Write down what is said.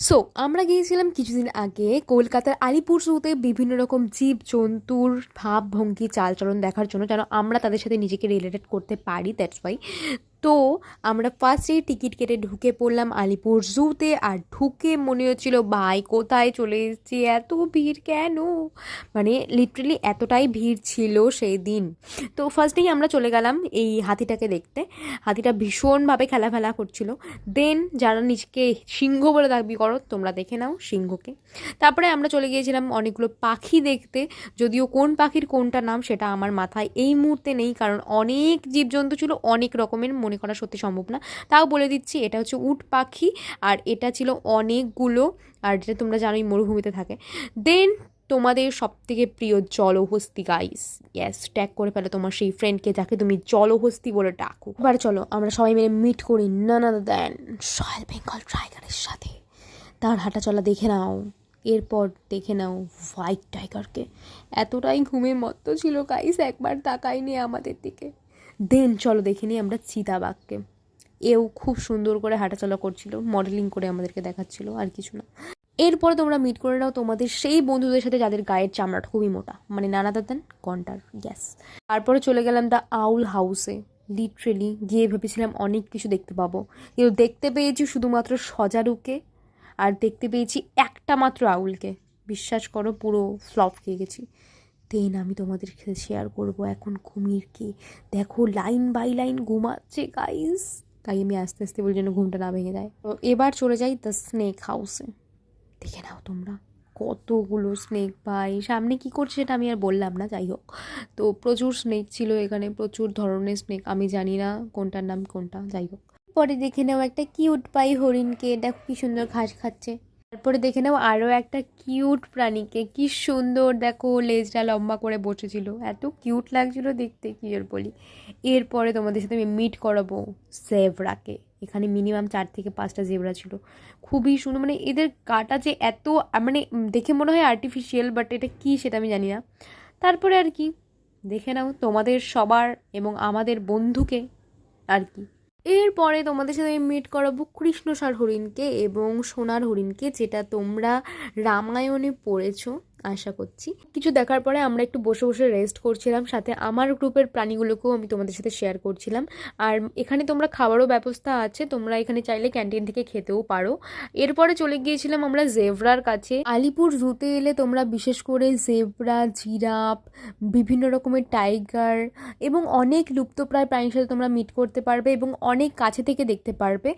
So আমরা গিয়েছিলাম কিছুদিন আগে কলকাতার আলিপুর জুতে বিভিন্ন রকম জীবজন্তুর ভাবভঙ্গি চালচলন দেখার জন্য, যেন আমরা তাদের সাথে নিজেকে রিলেটেড করতে পারি, দ্যাটস ওয়াই। তো আমরা ফার্স্টেই টিকিট কেটে ঢুকে পড়লাম আলিপুর জুতে। আর ঢুকে মনে হচ্ছিল ভাই কোথায় চলে এসেছি, এত ভিড় কেন, মানে লিটারেলি এতটাই ভিড় ছিল সেই দিন। তো ফার্স্টেই আমরা চলে গেলাম এই হাতিটাকে দেখতে। হাতিটা ভীষণভাবে খেলাফেলা করছিল। দেন যারা নিজেকে সিংহ বলে দাবি করো তোমরা দেখে নাও সিংহকে। তারপরে আমরা চলে গিয়েছিলাম অনেকগুলো পাখি দেখতে, যদিও কোন পাখির কোনটা নাম সেটা আমার মাথায় এই মুহূর্তে নেই, কারণ অনেক জীবজন্তু ছিল, অনেক রকমের, মনে করা সত্যি সম্ভব না। তাও বলে দিচ্ছি, এটা হচ্ছে উট পাখি, আর এটা ছিল অনেকগুলো, আর যেটা তোমরা জানোই মরুভূমিতে থাকে। দেন তোমাদের সবথেকে প্রিয় জলহস্তি গাইস, ইয়েস, ট্যাগ করে ফেলো তোমার সেই ফ্রেন্ডকে যাকে তুমি জলহস্তি বলে ডাকো। এবার চলো আমরা সবাই মিলে মিট করি নান আদার দ্যান রয়্যাল বেঙ্গল টাইগারের সাথে। তার হাঁটা চলা দেখে নাও, এরপর দেখে নাও হোয়াইট টাইগারকে। এতটাই ঘুমে মত্ত ছিল গাইস, একবার তাকাইনি আমাদের দিকে। দেন চলো দেখে নিই আমরা চিতাবাঘকে। এও খুব সুন্দর করে হাঁটাচলা করছিল, মডেলিং করে আমাদেরকে দেখাচ্ছিল, আর কিছু না। এরপরে তোমরা মিট করে নাও তোমাদের সেই বন্ধুদের সাথে যাদের গায়ের চামড়াটা খুবই মোটা, মানে নানা দাদান কন্টার, গ্যাস। তারপরে চলে গেলাম দ্য আউল হাউসে। লিটারেলি গিয়ে ভেবেছিলাম অনেক কিছু দেখতে পাবো, কিন্তু দেখতে পেয়েছি শুধুমাত্র সজারুকে, আর দেখতে পেয়েছি একটা মাত্র আউলকে। বিশ্বাস করো পুরো ফ্লপ খেয়ে গেছি। দেন আমি তোমাদের সাথে শেয়ার করবো এখন কুমিরকে। দেখো লাইন বাই লাইন ঘুমাচ্ছে গাইস, তাই আমি আস্তে আস্তে বলি যেন ঘুমটা না ভেঙে যায়। তো এবার চলে যাই দ্য স্নেক হাউসে। দেখে নাও তোমরা কতগুলো স্নেক ভাই, সামনে কি করছে সেটা আমি আর বললাম না, যাই হোক। তো প্রচুর স্নেক ছিল এখানে, প্রচুর ধরনের স্নেক, আমি জানি না কোনটার নাম কোনটা, যাই হোক। পরে দেখে নাও একটা কিউট পাই হরিণকে, দেখো কি সুন্দর ঘাস খাচ্ছে। তারপরে দেখে নাও আরও একটা কিউট প্রাণীকে, কি সুন্দর দেখো লেজটা লম্বা করে বসেছিল, এত কিউট লাগছিল দেখতে, কি আর বলি। এরপরে তোমাদের সাথে আমি মিট করাবো জেব্রাকে। এখানে মিনিমাম 4 থেকে 5টা জেব্রা ছিল, খুবই সুন্দর, মানে এদের গাটা যে এত, মানে দেখে মনে হয় আর্টিফিশিয়াল, বাট এটা কি সেটা আমি জানি না। তারপরে আর কি, দেখে নাও তোমাদের সবার এবং আমাদের বন্ধুকে আর কি। এরপরে তোমাদের সাথে আমি মিট করাবো কৃষ্ণসার হরিণকে এবং সোনার হরিণকে, যেটা তোমরা রামায়ণে পড়েছো আশা করছি। কিছু দেখার পরে আমরা একটু বসে বসে রেস্ট করছিলাম, সাথে আমার গ্রুপের প্রাণীগুলোকেও আমি তোমাদের সাথে শেয়ার করছিলাম। আর এখানে তোমরা খাবারও ব্যবস্থা আছে, তোমরা এখানে চাইলে ক্যান্টিন থেকে খেতেও পারো। এরপরে চলে গিয়েছিলাম আমরা জেব্রার কাছে। আলিপুর জুতে এলে তোমরা বিশেষ করে জেব্রা, জিরাফ, বিভিন্ন রকমের টাইগার এবং অনেক লুপ্তপ্রায় প্রাণীর সাথে তোমরা মিট করতে পারবে এবং অনেক কাছে থেকে দেখতে পারবে।